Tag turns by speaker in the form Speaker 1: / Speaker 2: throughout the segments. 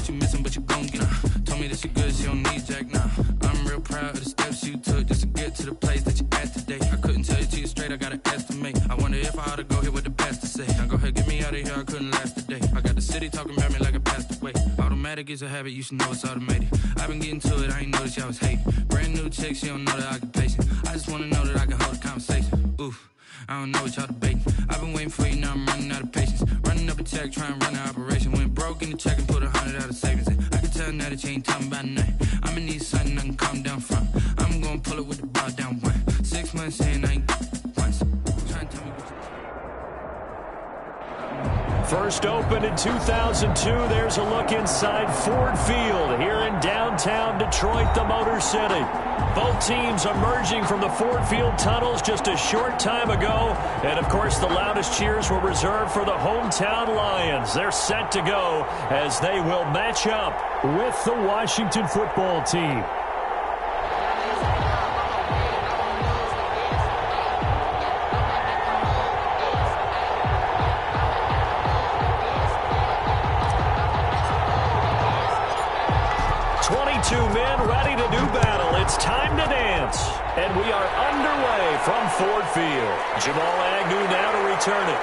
Speaker 1: what you missing, but you gon' get told me that she good, she don't need Jack now. I'm real proud of the steps you took just to get to the place that you at today. I couldn't tell you to you straight, I gotta estimate. I wonder if I ought to go here with the best to say. Now go ahead, get me out of here, I couldn't last today. I got the city talking about me like I passed away. Automatic is a habit, you should know it's automated. I've been getting to it, I ain't noticed y'all was hating. Brand new chick, she don't know the occupation. I just wanna know that I can hold a conversation. Oof, I don't know what y'all debating. I've been waiting for you, now I'm running out of patience. Running up a check, trying to run an operation. Went broke in the check and put 100 out of savings in. I can tell now that you ain't talking about nothing. I'ma need something I can calm down from. I'm gonna pull it with the bar down one. 6 months in, I ain't once. Trying to tell me what you...
Speaker 2: First opened in 2002, there's a look inside Ford Field here in downtown Detroit, the Motor City. Both teams emerging from the Ford Field tunnels just a short time ago. And, of course, the loudest cheers were reserved for the hometown Lions. They're set to go as they will match up with the Washington football team. Men ready to do battle. It's time to dance. And we are underway from Ford Field. Jamal Agnew now to return it.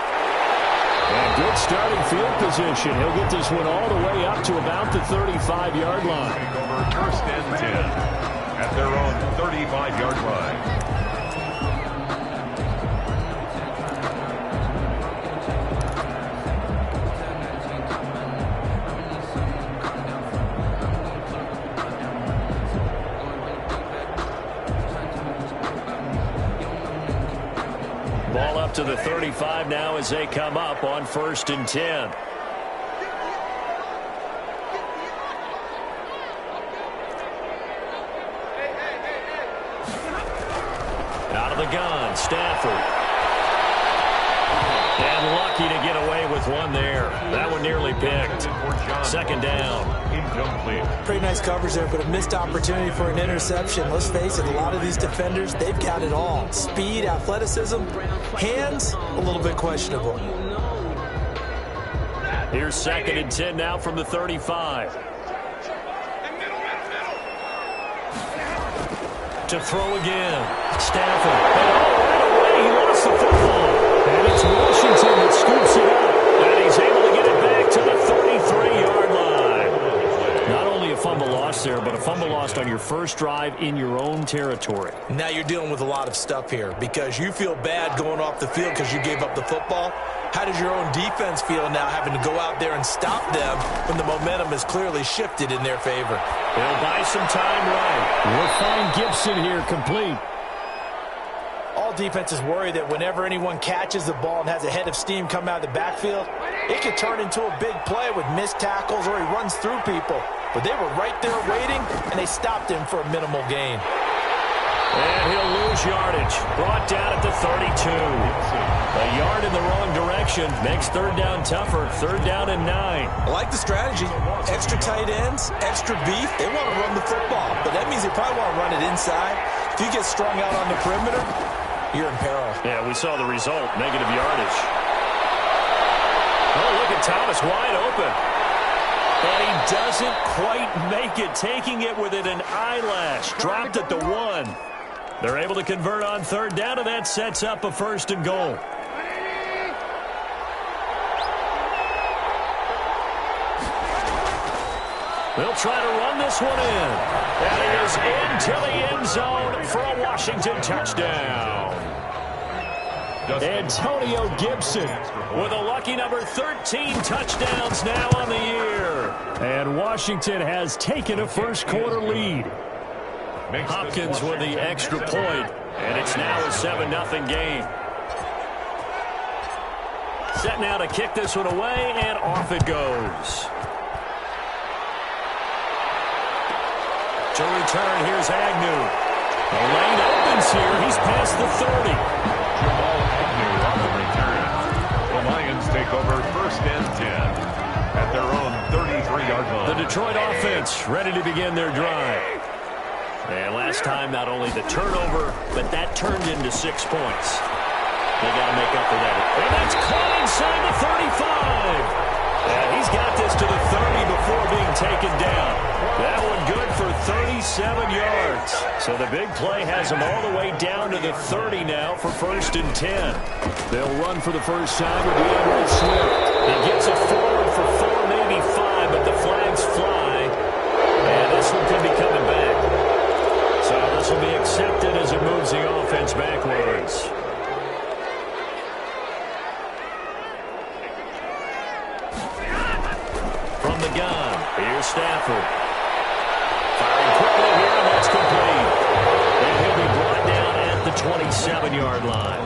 Speaker 2: And good starting field position. He'll get this one all the way up to about the 35-yard line.
Speaker 3: Over first and 10 at their own 35-yard line.
Speaker 2: Ball up to the 35 now as they come up on 1st and 10. Out of the gun, Stafford. And lucky to get away with one there. That one nearly picked. Second down.
Speaker 3: Incomplete.
Speaker 4: Pretty nice coverage there, but a missed opportunity for an interception. Let's face it, a lot of these defenders, they've got it all. Speed, athleticism, hands, a little bit questionable.
Speaker 2: Here's 2nd and 10 now from the 35. To throw again. Stafford. And right away, he lost the football. And it's Washington that scoops it up. And he's able to get it back to the 33-yard line. Not only a fumble lost there, but a fumble lost on your first drive in your own territory.
Speaker 4: Now you're dealing with a lot of stuff here because you feel bad going off the field because you gave up the football. How does your own defense feel now having to go out there and stop them when the momentum has clearly shifted in their favor?
Speaker 2: They'll buy some time right. We'll find Gibson here complete.
Speaker 4: All defenses worry that whenever anyone catches the ball and has a head of steam come out of the backfield, it could turn into a big play with missed tackles or he runs through people. But they were right there waiting, and they stopped him for a minimal gain.
Speaker 2: And he'll lose yardage. Brought down at the 32. A yard in the wrong direction. Makes third down tougher. 3rd down and 9.
Speaker 4: I like the strategy. Extra tight ends, extra beef. They want to run the football, but that means they probably want to run it inside. If you get strung out on the perimeter, you're in peril.
Speaker 2: Yeah, we saw the result. Negative yardage. Oh, look at Thomas wide open. And he doesn't quite make it. Taking it within an eyelash. Dropped at the 1. They're able to convert on 3rd down, and that sets up a 1st and goal. They'll try to run this one in. And it is into the end zone for a Washington touchdown. Antonio Gibson with a lucky number 13 touchdowns now on the year. And Washington has taken a first-quarter lead. Hopkins with the extra point, and it's now a 7-0 game. Set now to kick this one away, and off it goes. To return, here's Agnew. The lane opens here. He's past the 30.
Speaker 3: Jamal Agnew on the return. The Lions take over 1st and 10 at their own 33-yard line.
Speaker 2: The Detroit offense ready to begin their drive. And last time, not only the turnover, but that turned into 6 points. They got to make up for that. And that's caught inside the 35. And he's got this to the 30 before being taken down. That one good for 37 yards. So the big play has them all the way down to the 30 now for 1st and 10. They'll run for the first time with DeAndre Swift. He gets it forward for 4, maybe 5, but the flags fly. And this one could be coming back. So this will be accepted as it moves the offense backwards. From the gun, here's Stafford. Firing quickly here, and that's complete. And he'll be brought down at the 27-yard line.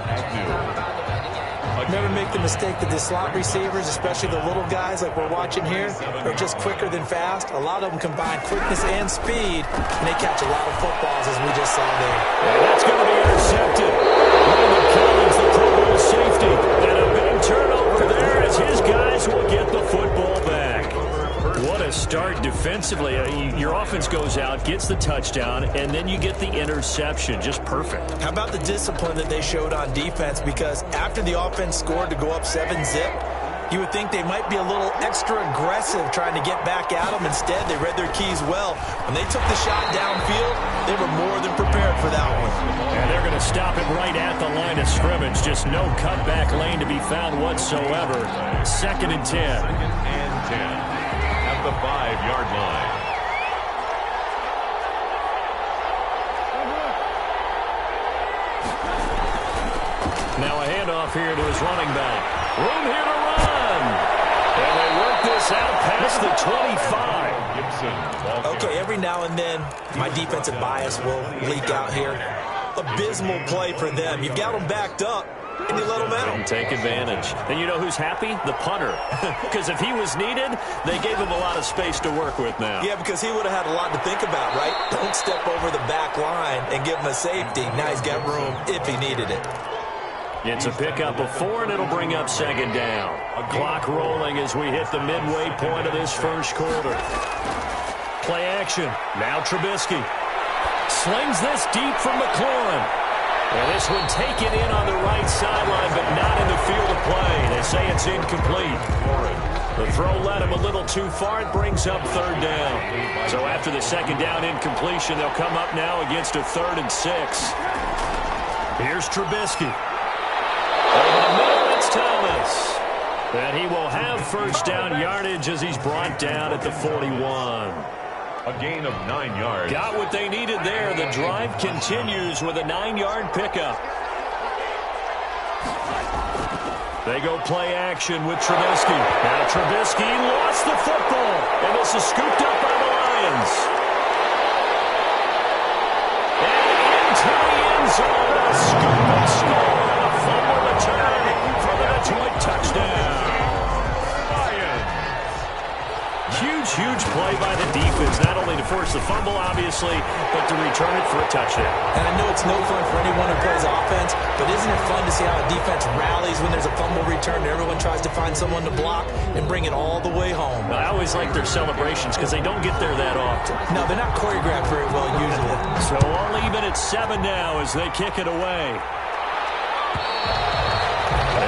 Speaker 4: Never make the mistake that the slot receivers, especially the little guys like we're watching here, are just quicker than fast. A lot of them combine quickness and speed, and they catch a lot of footballs, as we just saw there.
Speaker 2: And that's going to be intercepted. Brandon Collins, the Pro Bowl safety, and a big turnover there as his guys will get the football back. What a start defensively. Your offense goes out, gets the touchdown, and then you get the interception. Just perfect.
Speaker 4: How about the discipline that they showed on defense? Because after the offense scored to go up 7-zip, you would think they might be a little extra aggressive trying to get back at them. Instead, they read their keys well. When they took the shot downfield, they were more than prepared for that one.
Speaker 2: And they're going to stop it right at the line of scrimmage. Just no cutback lane to be found whatsoever. 2nd and 10.
Speaker 3: 2nd and 10. The 5-yard line.
Speaker 2: Now a handoff here to his running back. Room here to run. And they work this out past the 25.
Speaker 3: Gibson.
Speaker 4: Okay, every now and then, my defensive bias will leak out here. Abysmal play for them. You've got them backed up, and you let them out.
Speaker 2: And take advantage. And you know who's happy? The punter. Because if he was needed, they gave him a lot of space to work with now.
Speaker 4: Yeah, because he would have had a lot to think about, right? Don't step over the back line and give him a safety. Now he's got room if he needed it.
Speaker 2: It's a pickup of 4, and it'll bring up 2nd down. Clock rolling as we hit the midway point of this first quarter. Play action. Now Trubisky. Slings this deep from McLaurin. And this one taken in on the right sideline, but not in the field of play. They say it's incomplete. The throw led him a little too far. It brings up 3rd down. So after the 2nd down incompletion, they'll come up now against a 3rd and 6. Here's Trubisky. Over the middle, it's Thomas. And he will have 1st down yardage as he's brought down at the 41.
Speaker 3: A gain of 9 yards.
Speaker 2: Got what they needed there. The drive continues with a 9-yard pickup. They go play action with Trubisky. Now Trubisky lost the football. And this is scooped up by the Lions. And into the end zone. A scoop and score. And a fumble return for the Detroit touchdown. Huge play by the defense, not only to force the fumble, obviously, but to return it for a touchdown.
Speaker 4: And I know it's no fun for anyone who plays offense, but isn't it fun to see how a defense rallies when there's a fumble return and everyone tries to find someone to block and bring it all the way home?
Speaker 2: I always like their celebrations because they don't get there that often.
Speaker 4: No, they're not choreographed very well usually.
Speaker 2: So all even at 7 now as they kick it away.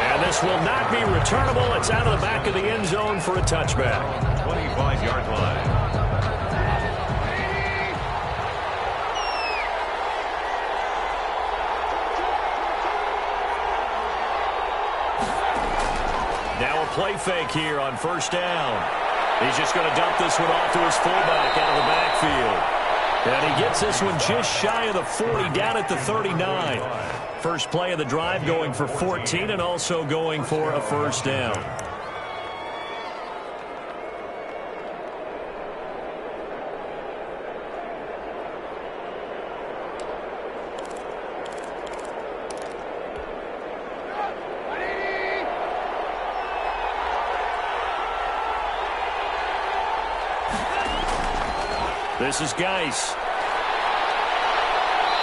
Speaker 2: And this will not be returnable. It's out of the back of the end zone for a touchback.
Speaker 3: 25-yard line.
Speaker 2: Now a play fake here on 1st down. He's just going to dump this one off to his fullback out of the backfield. And he gets this one just shy of the 40, down at the 39. First play of the drive going for 14 and also going for a 1st down. This is Geis.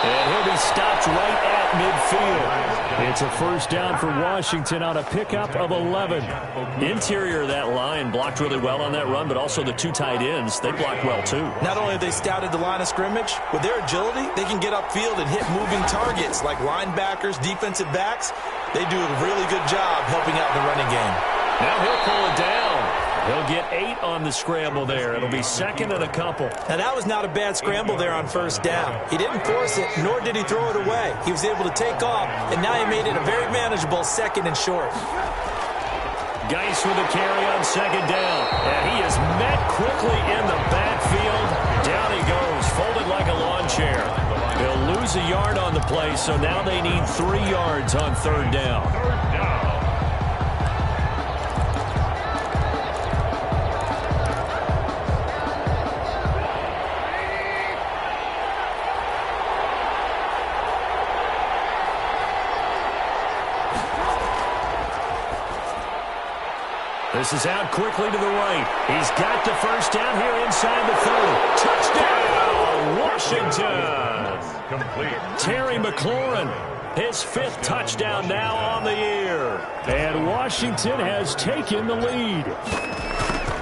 Speaker 2: And he'll be stopped right at midfield. It's a 1st down for Washington on a pickup of 11. Interior of that line blocked really well on that run, but also the 2 tight ends, they blocked well too.
Speaker 4: Not only have they scouted the line of scrimmage, with their agility, they can get upfield and hit moving targets like linebackers, defensive backs. They do a really good job helping out the running game.
Speaker 2: Now he'll pull it down. He'll get 8 on the scramble there. It'll be second and a couple.
Speaker 4: Now, that was not a bad scramble there on first down. He didn't force it, nor did he throw it away. He was able to take off, and now he made it a very manageable second and short.
Speaker 2: Geis with a carry on second down. And he is met quickly in the backfield. Down he goes, folded like a lawn chair. He'll lose a yard on the play, so now they need 3 yards on third down. This is out quickly to the right. He's got the first down here inside the 30. Touchdown, Washington.
Speaker 3: Complete.
Speaker 2: Terry McLaurin, his 5th touchdown now on the year. And Washington has taken the lead.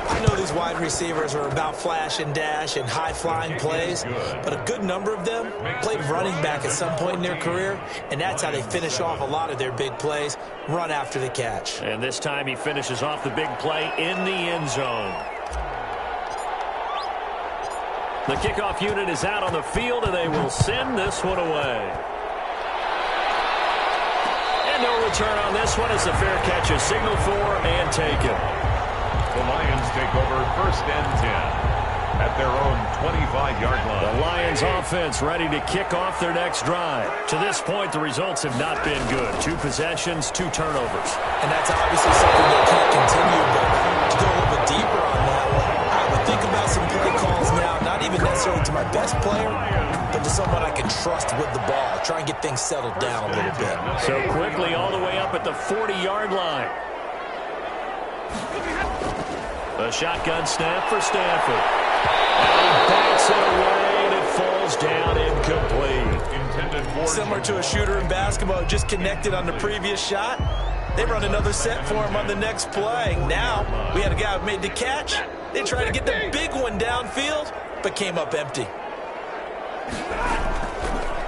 Speaker 4: I know these wide receivers are about flash and dash and high-flying plays, but a good number of them played running back at some point in their career, and that's how they finish off a lot of their big plays, run after the catch.
Speaker 2: And this time he finishes off the big play in the end zone. The kickoff unit is out on the field, and they will send this one away. And no return on this one as the fair catch is signaled for and taken.
Speaker 3: The Lions take over first and 10 at their own 25-yard line.
Speaker 2: The Lions offense ready to kick off their next drive. To this point, the results have not been good. 2 possessions, 2 turnovers.
Speaker 4: And that's obviously something that can't continue, but to go a little bit deeper on that one, I would think about some play calls now, not even necessarily to my best player, but to someone I can trust with the ball. Try and get things settled down a little bit.
Speaker 2: So quickly all the way up at the 40-yard line. A shotgun snap for Stafford. And he bats it away, and it falls down incomplete.
Speaker 4: Similar to a shooter in basketball, just connected on the previous shot. They run another set for him on the next play. Now, we had a guy who made the catch. They tried to get the big one downfield, but came up empty.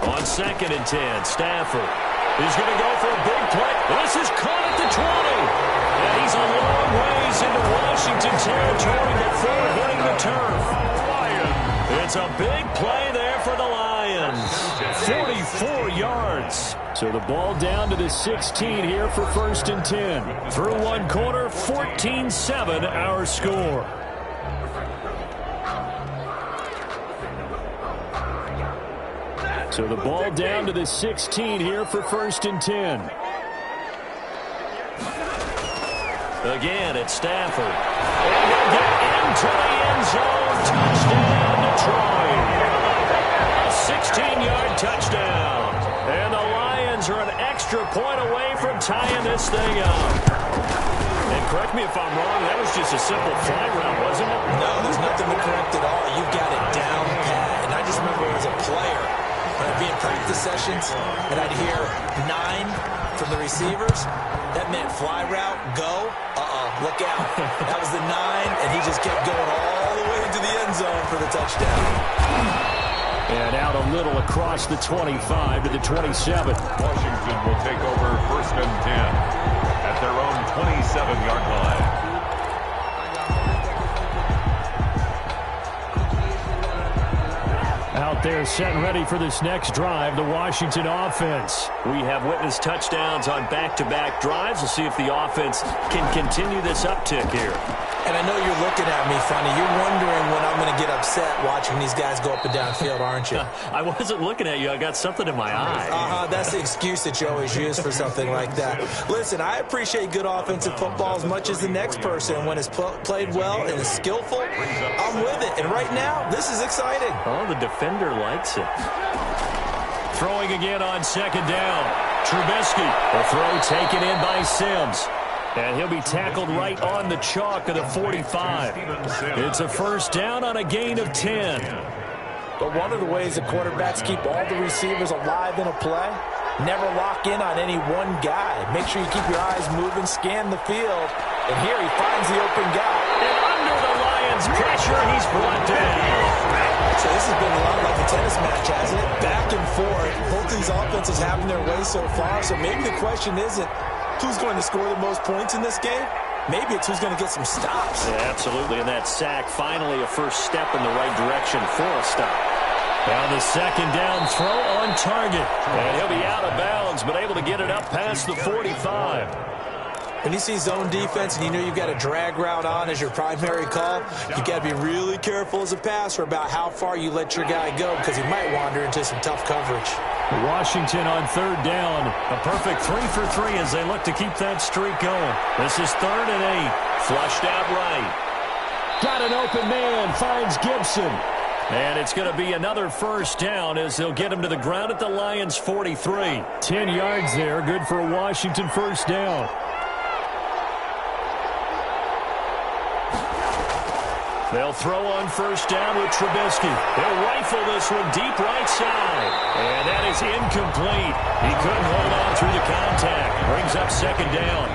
Speaker 2: On second and 10, Stafford. He's going to go for a big play. This is caught at the 20. And he's a long ways into Washington territory before hitting the turf. It's a big play there for the Lions. 44 yards. So the ball down to the 16 here for first and 10. Through one quarter, 14-7 our score. So the ball down to the 16 here for first and 10. Again, it's Stafford. And he'll get into the end zone. Touchdown, Detroit. A 16-yard touchdown. And the Lions are an extra point away from tying this thing up. And correct me if I'm wrong, that was just a simple flag route, wasn't it?
Speaker 4: No, there's nothing to correct at all. You've got it down pat. And I just remember as a player, when I'd be in practice sessions, and I'd hear 9 from the receivers, that meant fly route, go, look out. That was the 9, and he just kept going all the way into the end zone for the touchdown.
Speaker 2: And out a little across the 25 to the 27.
Speaker 3: Washington will take over first and 10 at their own 27-yard line.
Speaker 2: Out there set and ready for this next drive, the Washington offense. We have witnessed touchdowns on back-to-back drives. We'll see if the offense can continue this uptick here.
Speaker 4: And I know you're looking at me funny. You're wondering when I'm going to get upset watching these guys go up and down field, aren't you?
Speaker 2: I wasn't looking at you. I got something in my eye.
Speaker 4: That's the excuse that you always use for something like that. Listen, I appreciate good offensive football as much as the next person. When it's played well and is skillful, I'm with it. And right now, this is exciting.
Speaker 2: Oh, the defender likes it. Throwing again on second down. Trubisky. The throw taken in by Sims. And he'll be tackled right on the chalk of the 45. It's a first down on a gain of 10.
Speaker 4: But one of the ways the quarterbacks keep all the receivers alive in a play, never lock in on any one guy. Make sure you keep your eyes moving, scan the field. And here he finds the open guy.
Speaker 2: And under the Lions' pressure, he's brought down.
Speaker 4: So this has been a lot like a tennis match, hasn't it? Back and forth. Both these offenses having their way so far. So maybe the question isn't, who's going to score the most points in this game? maybe it's who's going to get some stops.
Speaker 2: Yeah, absolutely, and that sack, finally a first step in the right direction for a stop. Now the second down throw on target. And he'll be out of bounds, but able to get it up past the 45.
Speaker 4: When you see zone defense and you know you've got a drag route on as your primary call, you've got to be really careful as a passer about how far you let your guy go because he might wander into some tough coverage.
Speaker 2: Washington on third down. A perfect 3 for 3 as they look to keep that streak going. This is 3rd and 8. Flushed out right. Got an open man. Finds Gibson. And it's going to be another first down as they'll get him to the ground at the Lions' 43. 10 yards there. Good for a Washington first down. They'll throw on first down with Trubisky. They'll rifle this one deep right side. And that is incomplete. He couldn't hold on through the contact. Brings up second down.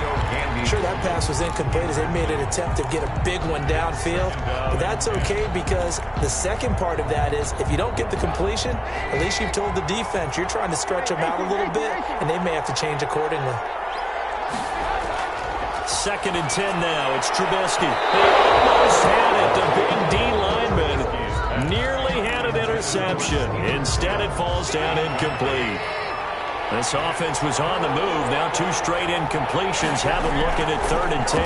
Speaker 4: Sure, that pass was incomplete as they made an attempt to get a big one downfield. But that's okay because the second part of that is if you don't get the completion, at least you've told the defense you're trying to stretch them out a little bit, and they may have to change accordingly.
Speaker 2: 2nd and 10 now. It's Trubisky. They almost had it. The big D lineman nearly had an interception. Instead, it falls down incomplete. This offense was on the move. Now 2 straight incompletions have them looking at 3rd and 10.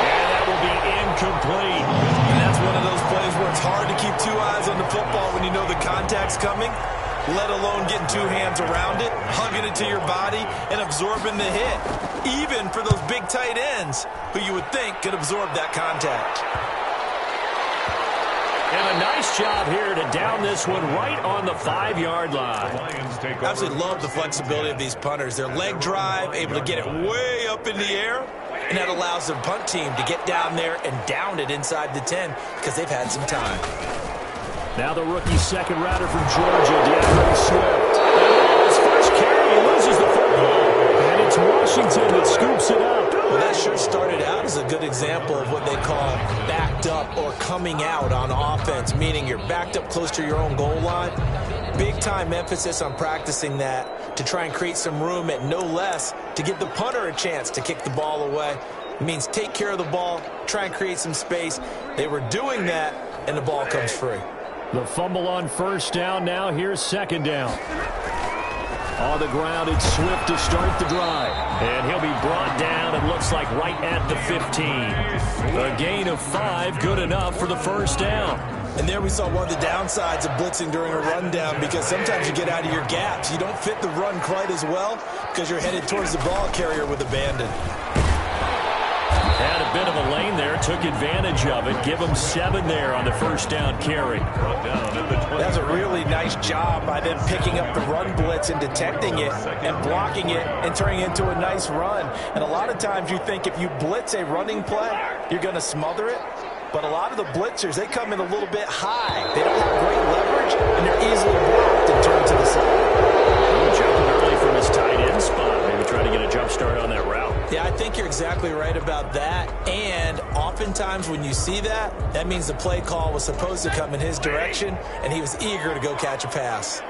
Speaker 2: And that will be incomplete.
Speaker 4: And that's one of those plays where it's hard to keep 2 eyes on the football when you know the contact's coming, let alone getting 2 hands around it, hugging it to your body, and absorbing the hit. Even for those big tight ends who you would think could absorb that contact.
Speaker 2: And a nice job here to down this one right on the 5-yard line.
Speaker 4: I absolutely love the flexibility of these punters. Their leg drive, able to get it way up in the air, and that allows their punt team to get down there and down it inside the 10 because they've had some time.
Speaker 2: Now the rookie second rounder from Georgia, DeAndre Swift. And his first carry, he loses the football. And it's Washington that scoops it up.
Speaker 4: Well, that sure started out as a good example of what they call backed up or coming out on offense, meaning you're backed up close to your own goal line. Big-time emphasis on practicing that to try and create some room at no less to give the punter a chance to kick the ball away. It means take care of the ball, try and create some space. They were doing that, and the ball comes free.
Speaker 2: The fumble on first down. Now here's second down. On the ground, it's Swift to start the drive. And he'll be brought down, it looks like right at the 15. A gain of 5, good enough for the first down.
Speaker 4: And there we saw one of the downsides of blitzing during a rundown because sometimes you get out of your gaps. You don't fit the run quite as well because you're headed towards the ball carrier with abandon.
Speaker 2: Had a bit of a lane there, took advantage of it. Give him 7 there on the first down carry.
Speaker 4: That's a really nice job by them picking up the run blitz and detecting it and blocking it and turning it into a nice run. And a lot of times you think if you blitz a running play, you're going to smother it. But a lot of the blitzers, they come in a little bit high. They don't have great leverage, and they're easily blocked and turned to the side.
Speaker 2: Jumping early from his tight end spot. Maybe trying to get a jump start on that route.
Speaker 4: Yeah, I think you're exactly right about that. And oftentimes when you see that, that means the play call was supposed to come in his direction, and he was eager to go catch a pass.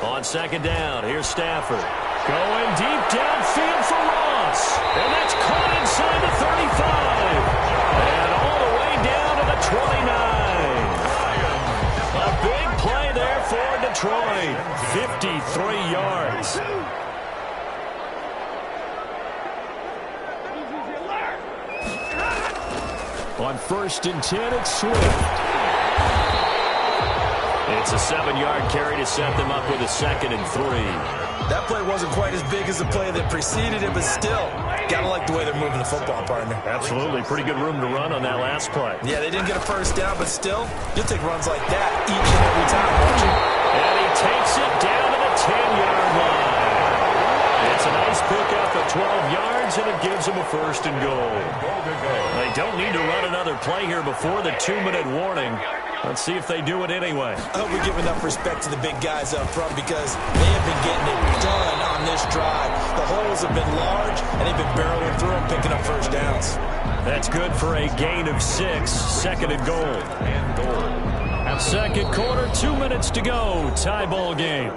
Speaker 2: On second down, here's Stafford. Going deep downfield for Ross. And that's caught inside the 35. And all the way down to the 29. A big play there for Detroit. 53 yards. On 1st and 10, it's Swift. It's a 7-yard carry to set them up with a 2nd and 3.
Speaker 4: That play wasn't quite as big as the play that preceded it, but still, gotta like the way they're moving the football, partner.
Speaker 2: Absolutely. Pretty good room to run on that last play.
Speaker 4: Yeah, they didn't get a first down, but still, you'll take runs like that each and every time, won't you?
Speaker 2: And he takes it down to the 10-yard line. It's a nice pickup of 12 yards, and it gives him a 1st and goal. They don't need to run another play here before the 2-minute warning. Let's see if they do it anyway.
Speaker 4: I hope we give enough respect to the big guys up front because they have been getting it done on this drive. The holes have been large, and they've been barreling through them, picking up first downs.
Speaker 2: That's good for a gain of 6, 2nd and goal. Second quarter, 2 minutes to go. Tie ball game.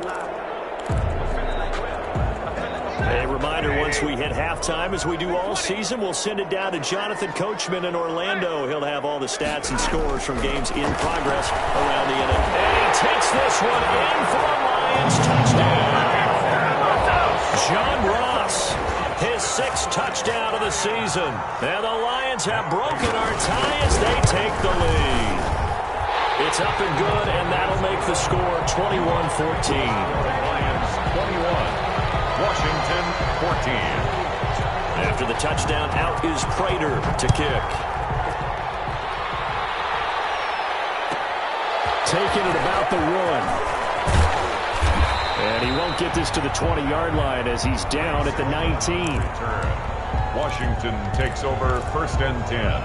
Speaker 2: A reminder, once we hit halftime, as we do all season, we'll send it down to Jonathan Coachman in Orlando. He'll have all the stats and scores from games in progress around the NFL. And he takes this one in for a Lions touchdown. John Ross, his 6th touchdown of the season. And the Lions have broken our tie as they take the lead. It's up and good, and that'll make the score 21-14.
Speaker 3: Lions 21. Washington 14.
Speaker 2: After the touchdown, out is Prater to kick. Taking it about the 1. And he won't get this to the 20-yard line as he's down at the 19.
Speaker 3: Washington takes over 1st and 10.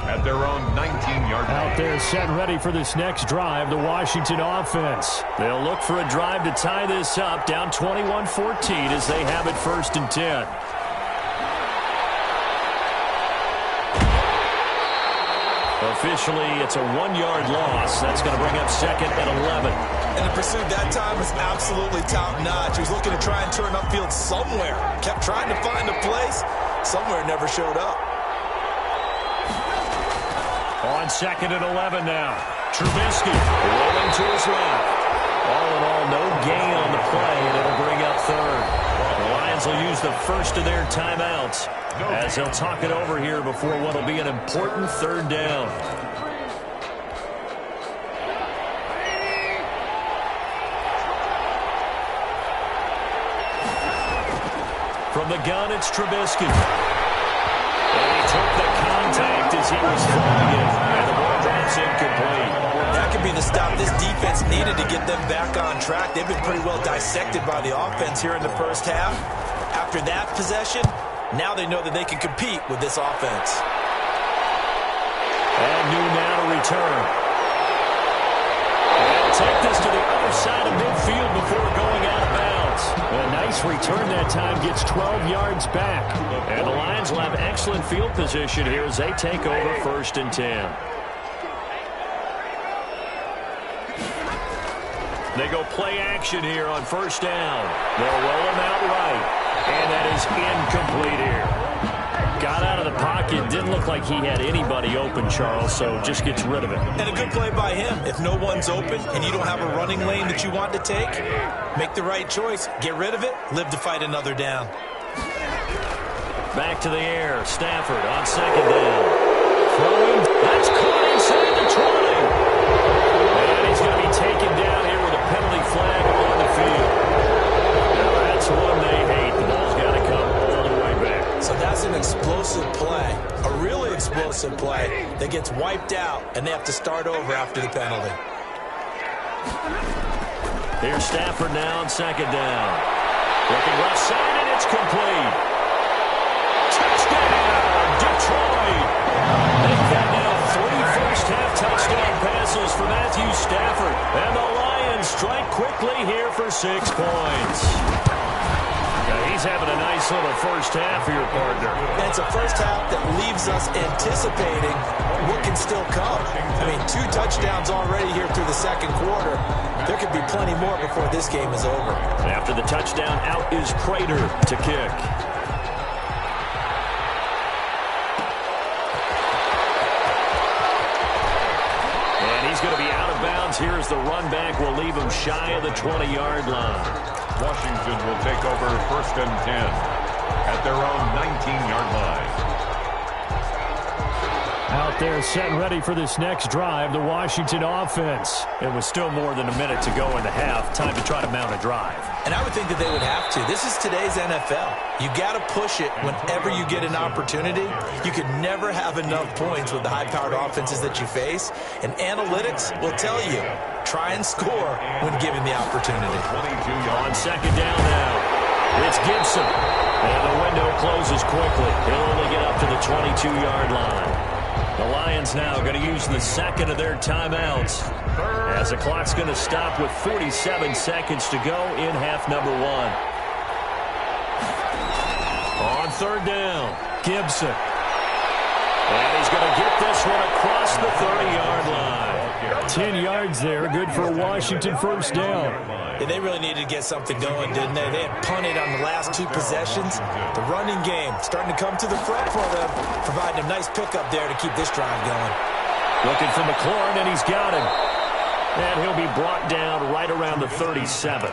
Speaker 3: At their own 19-yard line.
Speaker 2: Out there set ready for this next drive, the Washington offense. They'll look for a drive to tie this up, down 21-14 as they have it 1st and 10. Officially, it's a 1-yard loss. That's going to bring up 2nd and 11.
Speaker 4: And the pursuit that time was absolutely top-notch. He was looking to try and turn upfield somewhere. Kept trying to find a place. Somewhere never showed up.
Speaker 2: On 2nd and 11 now. Trubisky rolling to his left. All in all, no gain on the play, and it'll bring up 3rd. The Lions will use the first of their timeouts as they'll talk it over here before what will be an important 3rd down. From the gun, it's Trubisky. And he took the contact as he was throwing it, and the ball drops incomplete.
Speaker 4: That could be the stop this defense needed to get them back on track. They've been pretty well dissected by the offense here in the first half. After that possession, now they know that they can compete with this offense.
Speaker 2: And new now to return. And take this to the other side of midfield before going out of bounds. A nice return that time, gets 12 yards back. And the Lions will have excellent field position here as they take over 1st and 10. They go play action here on 1st down. They'll roll him out right. And that is incomplete here. Got out of the pocket. Didn't look like he had anybody open, Charles, so just gets rid of it.
Speaker 4: And a good play by him. If no one's open and you don't have a running lane that you want to take, make the right choice. Get rid of it. Live to fight another down.
Speaker 2: Back to the air. Stafford on 2nd down. Throwing. That's caught inside the 20. And he's going to be taken down here with a penalty flag on the field. Now that's one they hate. The ball's got to come all the way back.
Speaker 4: So that's an explosive play, a really explosive play that gets wiped out, and they have to start over after the penalty.
Speaker 2: Here's Stafford now on 2nd down. Looking left side, and it's complete. Touchdown, Detroit. They've got now 3 first-half touchdown passes for Matthew Stafford. And the Lions strike quickly here for 6 points. Now he's having a nice little first half here, partner.
Speaker 4: And it's a first half that leaves us anticipating what can still come. I mean, 2 touchdowns already here through the 2nd quarter. There could be plenty more before this game is over.
Speaker 2: After the touchdown, out is Prater to kick. And he's going to be out of bounds here as the run back will leave him shy of the 20-yard line.
Speaker 3: Washington will take over 1st and 10 at their own 19-yard line.
Speaker 2: Out there set and ready for this next drive, the Washington offense. It was still more than a minute to go in the half. Time to try to mount a drive.
Speaker 4: And I would think that they would have to. This is today's NFL. You got to push it whenever you get an opportunity. You could never have enough points with the high-powered offenses that you face. And analytics will tell you, try and score when given the opportunity.
Speaker 3: 22
Speaker 2: On 2nd down now. It's Gibson. And the window closes quickly. He'll only get up to the 22-yard line. The Lions now going to use the 2nd of their timeouts as the clock's going to stop with 47 seconds to go in half number 1. On 3rd down, Gibson. And he's going to get this one across the 30-yard line. 10 yards there, good for a Washington first down.
Speaker 4: And they really needed to get something going, didn't they? They had punted on the last 2 possessions. The running game starting to come to the front for them, providing a nice pickup there to keep this drive going.
Speaker 2: Looking for McLaurin, and he's got him. And he'll be brought down right around the 37.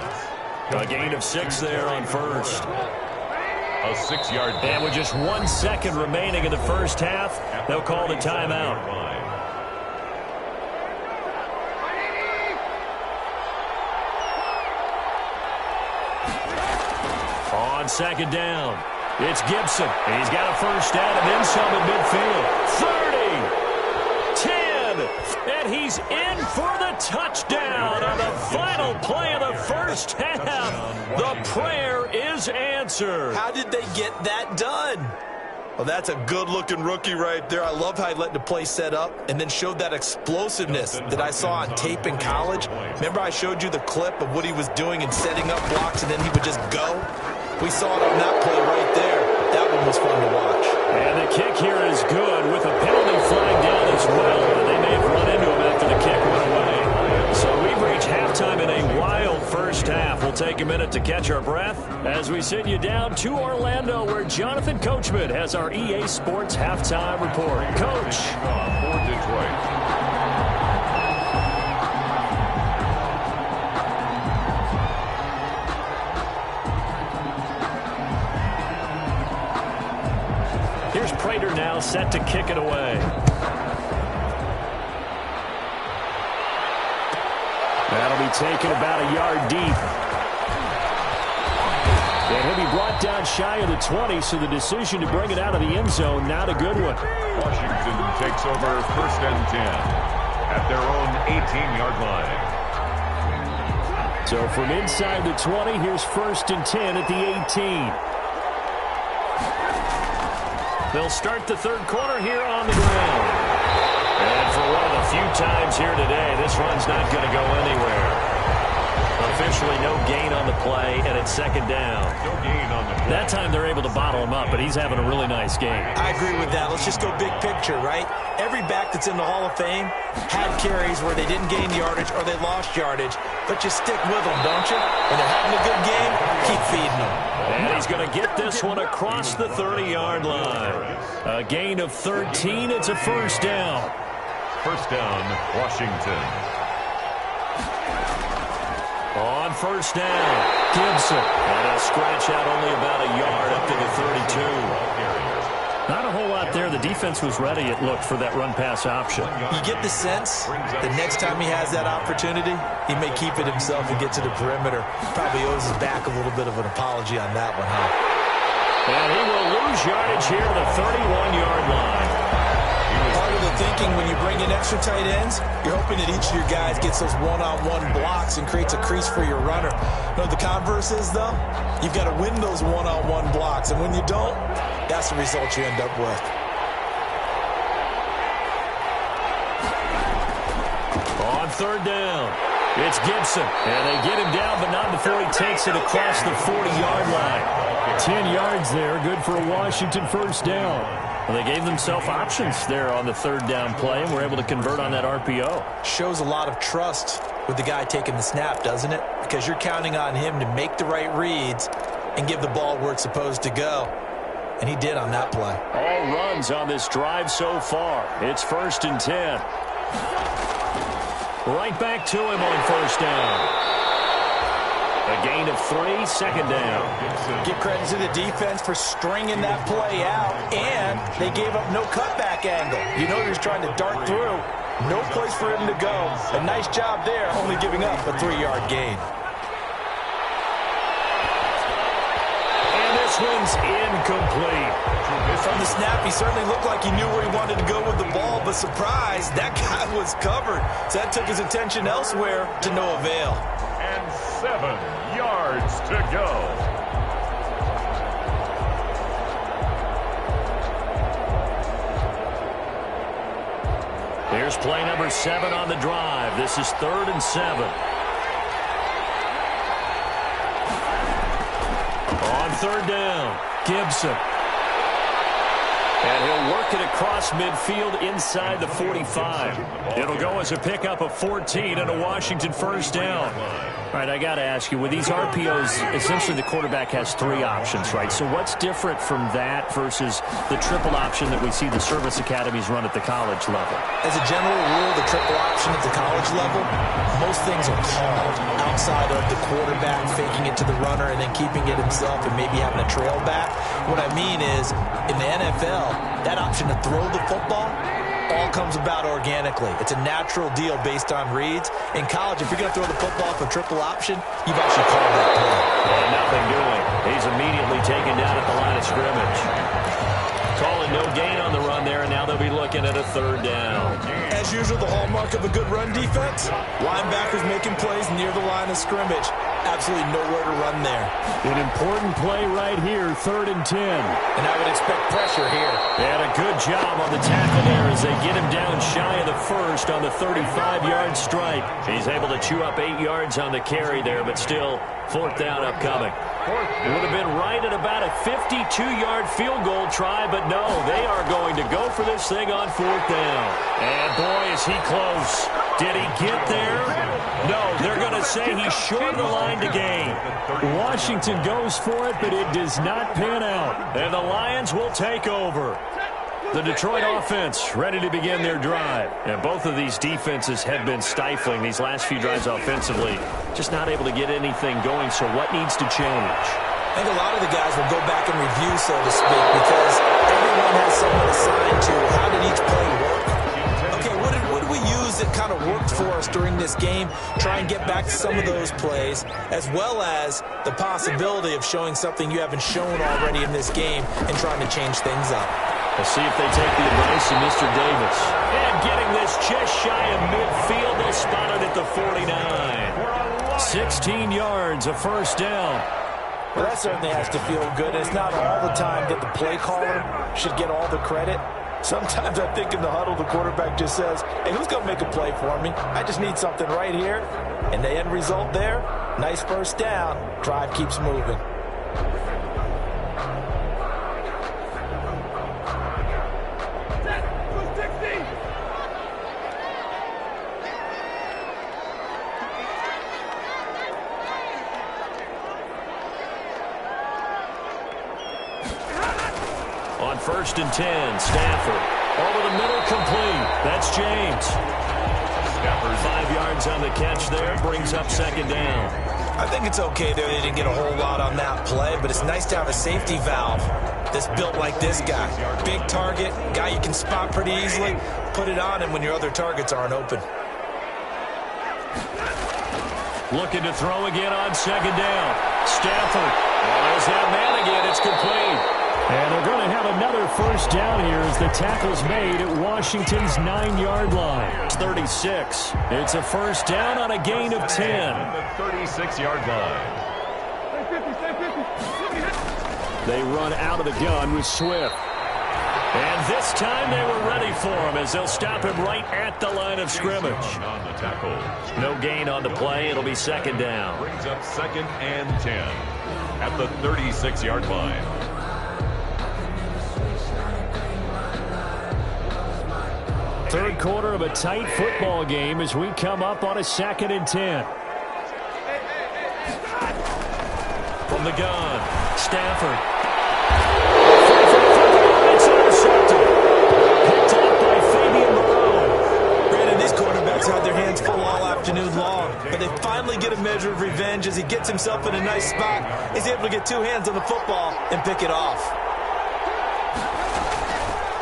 Speaker 2: A gain of 6 there on first.
Speaker 3: A 6-yard gain.
Speaker 2: And with just 1 second remaining in the first half, they'll call the timeout. On second down, it's Gibson. He's got a first down and then some at midfield. 30, 10, and he's in for the touchdown on the final play of the first half. The prayer is answered.
Speaker 4: How did they get that done? Well, that's a good-looking rookie right there. I love how he let the play set up and then showed that explosiveness that I saw on tape in college. Remember I showed you the clip of what he was doing and setting up blocks, and then he would just go? We saw it on that play right there. That one was fun to watch.
Speaker 2: And the kick here is good with a penalty flag down as well. They may have run into him after the kick went away. So we've reached halftime in a wild first half. We'll take a minute to catch our breath as we send you down to Orlando, where Jonathan Coachman has our EA Sports halftime report. Coach.
Speaker 3: For Detroit.
Speaker 2: Here's Prater now set to kick it away. That'll be taken about a yard deep. And he'll be brought down shy of the 20, so the decision to bring it out of the end zone, not a good one.
Speaker 3: Washington takes over first and 10 at their own 18-yard line.
Speaker 2: So from inside the 20, here's first and 10 at the 18. They'll start the third quarter here on the ground. And for one of the few times here today, this run's not going to go anywhere. Officially no gain on the play, and it's second down.
Speaker 3: No gain on the play.
Speaker 2: That time they're able to bottle him up, but he's having a really nice game.
Speaker 4: I agree with that. Let's just go big picture, right? Every back that's in the Hall of Fame had carries where they didn't gain yardage or they lost yardage, but you stick with them, don't you? When they're having a good game, keep feeding them.
Speaker 2: And he's going to get this one across the 30-yard line. A gain of 13. It's a first down.
Speaker 3: First down, Washington.
Speaker 2: On first down, Gibson. And he'll scratch out only about a yard up to the 32. Not a whole lot there. The defense was ready, it looked, for that run-pass option.
Speaker 4: You get the sense that next time he has that opportunity, he may keep it himself and get to the perimeter. Probably owes his back a little bit of an apology on that one, huh?
Speaker 2: And he will lose yardage here at the 31-yard line.
Speaker 4: Part of the thinking when you bring in extra tight ends, you're hoping that each of your guys gets those one-on-one blocks and creates a crease for your runner. You know what the converse is, though? You've got to win those one-on-one blocks, and when you don't, that's the result you end up with.
Speaker 2: On third down, it's Gibson. And they get him down, but not before he takes it across the 40-yard line. 10 yards there, good for a Washington first down. Well, they gave themselves options there on the third down play, and were able to convert on that RPO.
Speaker 4: Shows a lot of trust with the guy taking the snap, doesn't it? Because you're counting on him to make the right reads and give the ball where it's supposed to go. And he did on that play.
Speaker 2: All runs on this drive so far. It's first and 10. Right back to him on first down. A gain of 3, second down.
Speaker 4: Give credit to the defense for stringing that play out, and they gave up no cutback angle. You know he was trying to dart through. No place for him to go. A nice job there, only giving up a 3-yard gain.
Speaker 2: And this one's incomplete.
Speaker 4: From the snap, he certainly looked like he knew where he wanted to go with the ball, but surprise, that guy was covered. So that took his attention elsewhere to no avail.
Speaker 3: And 7 yards to go.
Speaker 2: Here's play number 7 on the drive. This is 3rd and 7. On third down, Gibson. And he'll work it across midfield inside the 45. It'll go as a pickup of 14 and a Washington first down. All right, I got to ask you, with these RPOs, essentially the quarterback has 3 options, right? So what's different from that versus the triple option that we see the service academies run at the college level?
Speaker 4: As a general rule, the triple option at the college level, most things are called outside of the quarterback faking it to the runner and then keeping it himself and maybe having a trail back. What I mean is, in the NFL, that option to throw the football all comes about organically. It's a natural deal based on reads. In college, if you're going to throw the football for triple option, you've actually called that play.
Speaker 2: And nothing doing. He's immediately taken down at the line of scrimmage. Calling no gain on the run there, and now they'll be looking at a third down.
Speaker 4: As usual, the hallmark of a good run defense, linebackers making plays near the line of scrimmage. Absolutely nowhere to run there.
Speaker 2: An important play right here, 3rd and 10.
Speaker 4: And I would expect pressure here.
Speaker 2: And a good job on the tackle there as they get him down shy of the first on the 35-yard strike. He's able to chew up 8 yards on the carry there, but still 4th down upcoming. It would have been right at about a 52-yard field goal try, but no, they are going to go for this thing on 4th down. And boy, is he close. Did he get there? No, they're going to say he's short the line to gain. Washington goes for it, but it does not pan out. And the Lions will take over. The Detroit offense ready to begin their drive. And both of these defenses have been stifling these last few drives offensively. Just not able to get anything going, so what needs to change?
Speaker 4: I think a lot of the guys will go back and review, so to speak, because everyone has someone assigned to how did each play work. Okay, what did we use that kind of worked for us during this game? Try and get back to some of those plays, as well as the possibility of showing something you haven't shown already in this game and trying to change things up.
Speaker 2: We'll see if they take the advice of Mr. Davis. And getting this just shy of midfield, they'll spot it at the 49. 16 yards, a first down.
Speaker 4: Well, that certainly has to feel good. It's not all the time that the play caller should get all the credit. Sometimes I think in the huddle, the quarterback just says, hey, who's going to make a play for me? I just need something right here. And the end result there, nice first down. Drive keeps moving.
Speaker 2: On 1st and 10, Stafford. Over the middle, complete. That's James. Stafford 5 yards on the catch there. Brings up 2nd down.
Speaker 4: I think it's okay there. They didn't get a whole lot on that play, but it's nice to have a safety valve that's built like this guy. Big target, guy you can spot pretty easily. Put it on him when your other targets aren't open.
Speaker 2: Looking to throw again on 2nd down. Stafford. There's that man again. It's complete. And they're going to have another first down here as the tackle's made at Washington's 9-yard line. It's 36. It's a first down on a gain of 10.
Speaker 3: The 36-yard line.
Speaker 2: They run out of the gun with Swift. And this time they were ready for him as they'll stop him right at the line of scrimmage.
Speaker 3: On the tackle.
Speaker 2: No gain on the play. It'll be 2nd down.
Speaker 3: Brings up 2nd and 10 at the 36-yard line.
Speaker 2: Third quarter of a tight football game as we come up on a 2nd and 10. From the gun, Stafford. It's intercepted. Picked up by Fabian Moreau.
Speaker 4: Brandon, these quarterbacks had their hands full all afternoon long, but they finally get a measure of revenge as he gets himself in a nice spot. He's able to get 2 hands on the football and pick it off.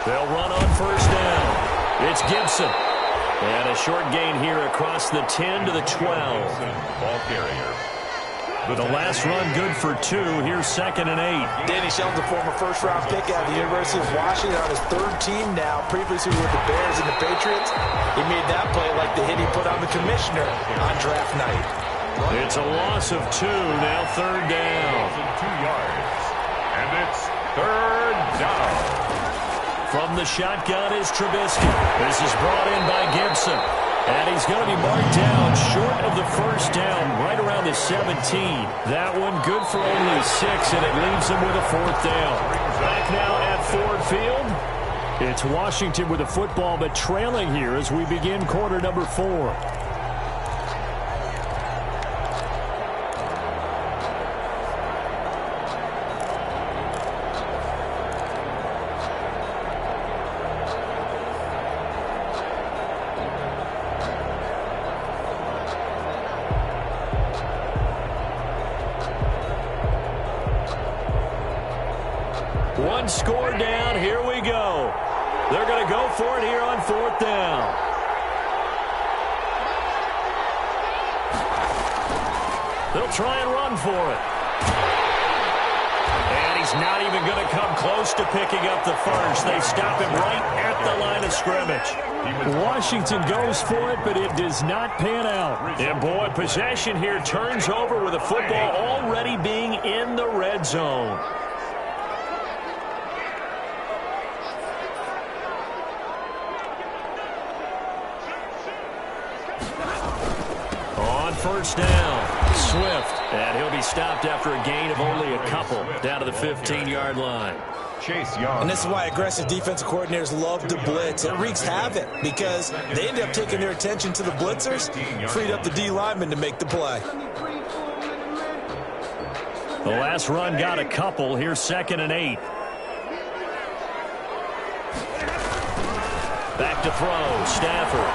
Speaker 2: They'll run on 1st down. It's Gibson. And a short gain here across the 10 to the 12.
Speaker 3: Ball carrier.
Speaker 2: The last run good for 2. Here's 2nd and 8.
Speaker 4: Danny Shelton's a former first-round pick out of the University of Washington on his 3rd team now, previously with the Bears and the Patriots. He made that play like the hit he put on the commissioner on draft night.
Speaker 2: It's a loss of 2. Now 3rd down.
Speaker 3: 2 yards. And it's 3rd down.
Speaker 2: From the shotgun is Trubisky. This is brought in by Gibson. And he's going to be marked down short of the first down, right around the 17. That one good for only 6, and it leaves him with a 4th down. Back now at Ford Field. It's Washington with the football, but trailing here as we begin quarter number 4. One score down. Here we go. They're going to go for it here on 4th down. They'll try and run for it. And he's not even going to come close to picking up the first. They stop him right at the line of scrimmage. Washington goes for it, but it does not pan out. And, boy, possession here turns over with the football already being in the red zone. First down, Swift, and he'll be stopped after a gain of only a couple down to the 15-yard line.
Speaker 3: Chase Young.
Speaker 4: And this is why aggressive defensive coordinators love to blitz. It wreaks havoc because they end up taking their attention to the blitzers, freed up the D lineman to make the play.
Speaker 2: The last run got a couple. Here's 2nd and 8. Back to throw, Stafford.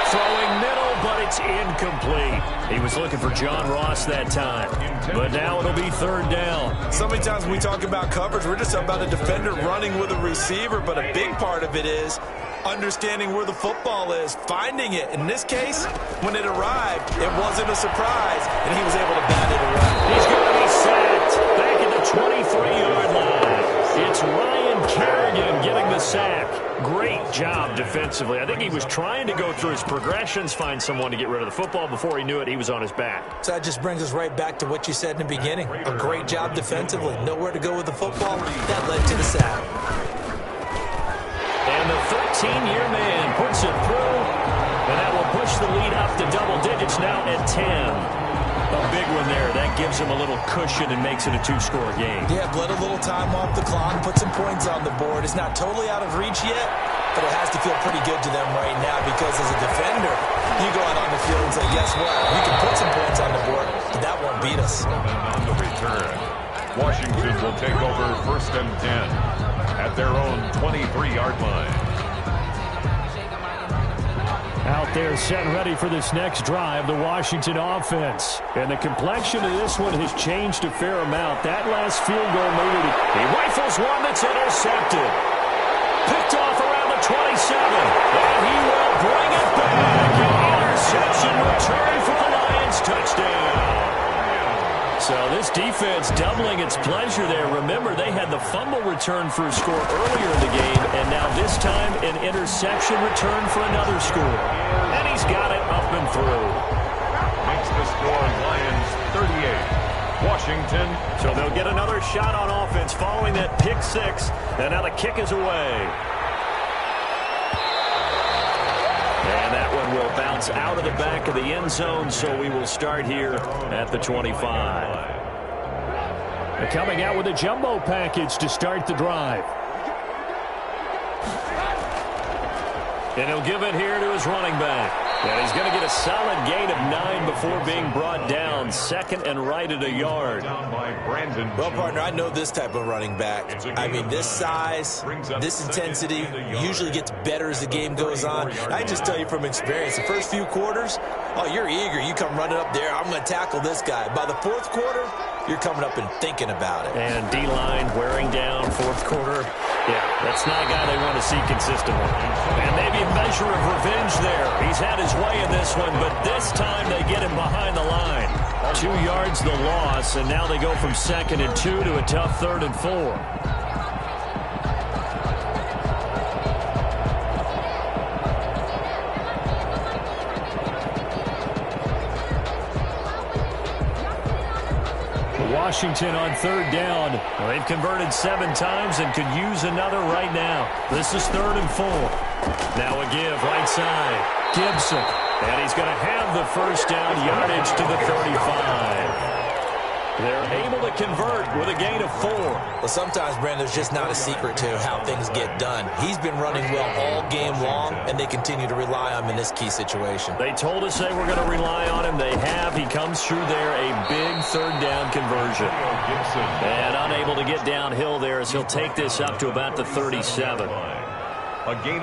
Speaker 2: Throwing middle, but it's incomplete. He was looking for John Ross that time. But now it'll be 3rd down.
Speaker 4: So many times when we talk about coverage, we're just about a defender running with a receiver, but a big part of it is understanding where the football is, finding it. In this case, when it arrived, it wasn't a surprise, and he was able to bat it away.
Speaker 2: He's going to be sacked back at the 23-yard line. It's Ryan Kerrigan getting the sack. Great job defensively. I think he was trying to go through his progressions, find someone to get rid of the football. Before he knew it, he was on his back.
Speaker 4: So that just brings us right back to what you said in the beginning. A great job defensively. Nowhere to go with the football. That led to the sack.
Speaker 2: And the 13-year man puts it through, and that will push the lead up to double digits now at 10. A big one there. That gives him a little cushion and makes it a 2-score game.
Speaker 4: Yeah, bled a little time off the clock, put some points on the board. It's not totally out of reach yet, but it has to feel pretty good to them right now because as a defender, you go out on the field and say, guess what? You can put some points on the board, but that won't beat us.
Speaker 3: On the return, Washington will take over 1st and 10 at their own 23-yard line.
Speaker 2: Out there set ready for this next drive, the Washington offense. And the complexion of this one has changed a fair amount. That last field goal made it. He rifles one that's intercepted. Picked off around the 27. And he will bring it back. An interception return for the Lions. Touchdown. So this defense doubling its pleasure there. Remember, they had the fumble return for a score earlier in the game, and now this time an interception return for another score. And he's got it up and through.
Speaker 3: Makes the score Lions 38. Washington.
Speaker 2: So they'll get another shot on offense following that pick 6, and now the kick is away. And that one will bounce out of the back of the end zone, so we will start here at the 25. They're coming out with a jumbo package to start the drive. And he'll give it here to his running back. And he's going to get a solid gain of 9 before being brought down. 2nd and right at a yard.
Speaker 4: Well, partner, I know this type of running back. I mean, this size, this intensity usually gets better as the game goes on. I just tell you from experience, the first few quarters, oh, you're eager. You come running up there, I'm going to tackle this guy. By the 4th quarter, you're coming up and thinking about it.
Speaker 2: And D-line wearing down 4th quarter. Yeah, that's not a guy they want to see consistently. And maybe a measure of revenge there. He's had his way in this one, but this time they get him behind the line. 2 yards the loss, and now they go from 2nd and 2 to a tough 3rd and 4. Washington on 3rd down. Well, they've converted 7 times and could use another right now. This is 3rd and 4. Now a give right side. Gibson. And he's going to have the first down, yardage to the 35. They're able to convert with a gain of 4.
Speaker 4: Well, sometimes, Brandon, there's just not a secret to how things get done. He's been running well all game long, and they continue to rely on him in this key situation.
Speaker 2: They told us they were going to rely on him. They have. He comes through there, a big third down conversion. And unable to get downhill there as he'll take this up to about the 37.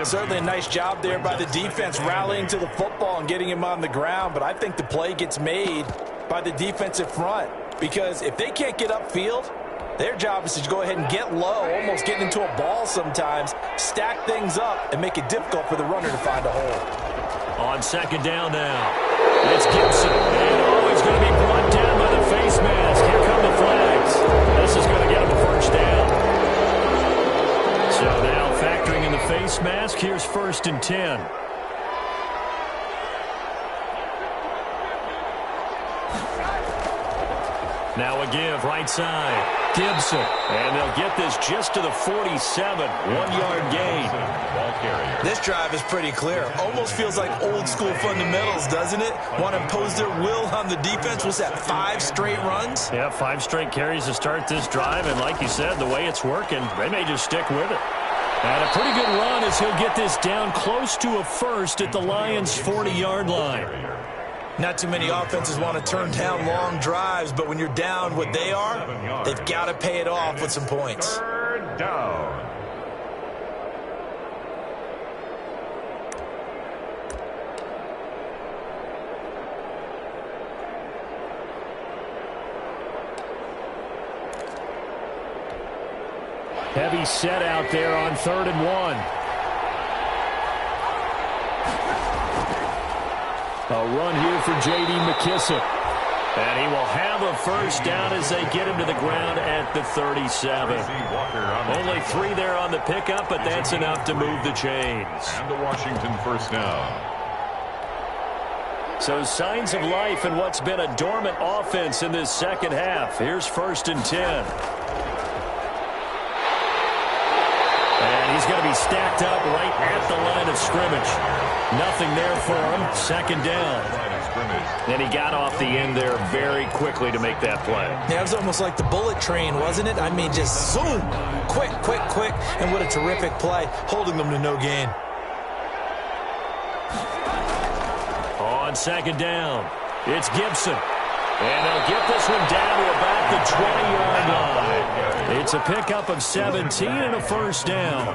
Speaker 4: Certainly a nice job there by the defense rallying to the football and getting him on the ground, but I think the play gets made by the defensive front because if they can't get upfield, their job is to go ahead and get low, almost getting into a ball sometimes, stack things up, and make it difficult for the runner to find a hole.
Speaker 2: On second down now, it's Gibson. And he's going to be brought down by the face mask. Here come the flags. This is going to get him a first down. So now factoring in the face mask, here's 1st and 10. Now a give, right side. Gibson. And they'll get this just to the 47. 1-yard gain.
Speaker 4: This drive is pretty clear. Almost feels like old school fundamentals, doesn't it? Want to impose their will on the defense. Was that 5 straight runs?
Speaker 2: Yeah, 5 straight carries to start this drive. And like you said, the way it's working, they may just stick with it. And a pretty good run as he'll get this down close to a first at the Lions' 40-yard line.
Speaker 4: Not too many offenses want to turn down long drives, but when you're down what they are, they've got to pay it off with some points.
Speaker 3: Third down.
Speaker 2: Heavy set out there on 3rd and 1. A run here for J.D. McKissick. And he will have a first down as they get him to the ground at the 37. Only 3 there on the pickup, but that's enough to move the chains.
Speaker 3: And the Washington first down.
Speaker 2: So signs of life in what's been a dormant offense in this second half. Here's 1st and 10. And he's going to be stacked up right at the line of scrimmage. Nothing there for him. 2nd down. And he got off the end there very quickly to make that play.
Speaker 4: Yeah, it was almost like the bullet train, wasn't it? I mean, just zoom. Quick, quick, quick. And what a terrific play, holding them to no gain.
Speaker 2: On 2nd down, it's Gibson. And they'll get this one down to about the 20-yard line. It's a pickup of 17 and a first down.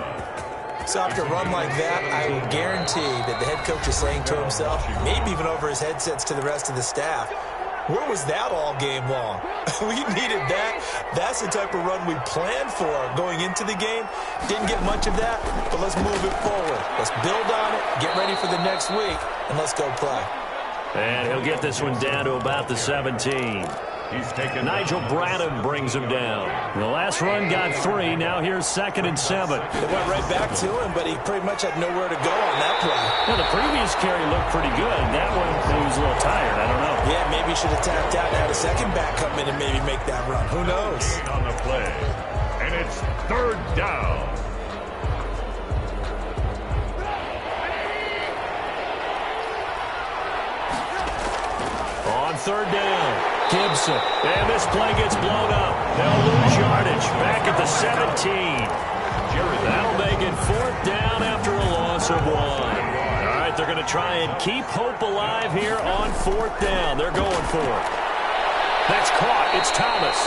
Speaker 4: So after a run like that, I will guarantee that the head coach is saying to himself, maybe even over his headsets to the rest of the staff, where was that all game long? We needed that. That's the type of run we planned for going into the game. Didn't get much of that, but let's move it forward. Let's build on it, get ready for the next week, and let's go play.
Speaker 2: And he'll get this one down to about the 17. Nigel Bradham brings him down. The last run got 3. Now here's 2nd and 7.
Speaker 4: It went right back to him, but he pretty much had nowhere to go on that play.
Speaker 2: Well, the previous carry looked pretty good. That one, he was a little tired. I don't know.
Speaker 4: Yeah, maybe he should have tapped out and had a second back come in and maybe make that run. Who knows?
Speaker 3: On the play. And it's 3rd down.
Speaker 2: On 3rd down, Gibson. And this play gets blown up. They'll lose yardage back at the 17. That'll make it 4th down after a loss of 1. All right, they're going to try and keep hope alive here on 4th down. They're going for it. That's caught. It's Thomas.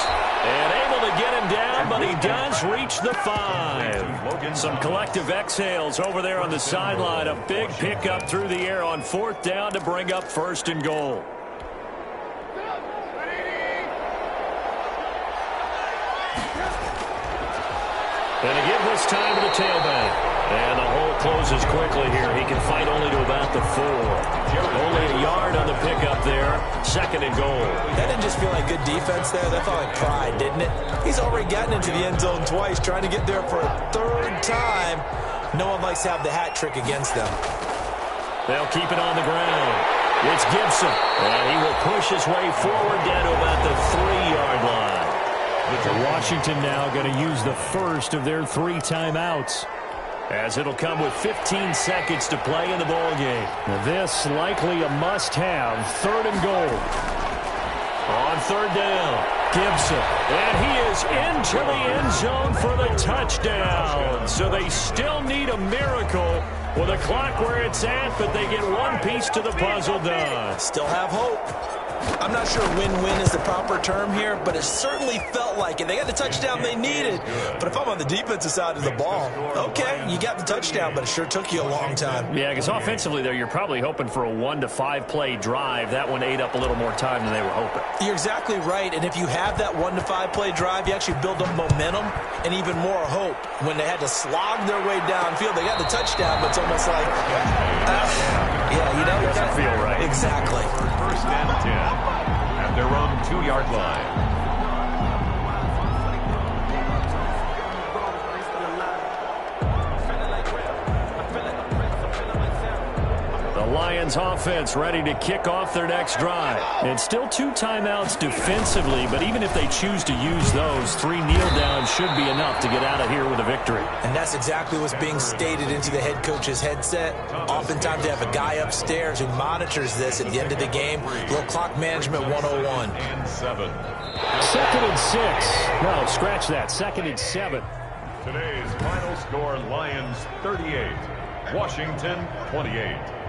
Speaker 2: And able to get him down, but he does reach the 5. Some collective exhales over there on the sideline. A big pickup through the air on 4th down to bring up 1st and goal. And again, this time to the tailback. And the hole closes quickly here. He can fight only to about the 4. Only a yard on the pickup there. 2nd and goal.
Speaker 4: That didn't just feel like good defense there. That felt like pride, didn't it? He's already gotten into the end zone twice, trying to get there for a 3rd time. No one likes to have the hat trick against them.
Speaker 2: They'll keep it on the ground. It's Gibson. And he will push his way forward down to about the 3-yard line. Washington now going to use the first of their 3 timeouts, as it'll come with 15 seconds to play in the ballgame. This likely a must-have. 3rd and goal. On 3rd down, Gibson. And he is into the end zone for the touchdown. So they still need a miracle with a clock where it's at, but they get one piece to the puzzle done.
Speaker 4: Still have hope. I'm not sure win-win is the proper term here, but it certainly felt like it. They got the touchdown they needed. But if I'm on the defensive side of the ball, okay, you got the touchdown, but it sure took you a long time.
Speaker 2: Yeah, because offensively there, you're probably hoping for a 1 to 5 play drive. That one ate up a little more time than they were hoping.
Speaker 4: You're exactly right, and if you have that 1 to 5 play drive, you actually build up momentum and even more hope. When they had to slog their way downfield, they got the touchdown, but it's almost like, yeah, you know,
Speaker 2: it doesn't feel right.
Speaker 4: Exactly.
Speaker 3: First and 10 at their own 2-yard line.
Speaker 2: Lions offense ready to kick off their next drive. And still 2 timeouts defensively, but even if they choose to use those, 3 kneel downs should be enough to get out of here with a victory.
Speaker 4: And that's exactly what's being stated into the head coach's headset. Oftentimes they have a guy upstairs who monitors this at the end of the game. Little clock management 101.
Speaker 3: And 7.
Speaker 2: 2nd and 6. No, scratch that. 2nd and 7.
Speaker 3: Today's final score, Lions 38, Washington 28.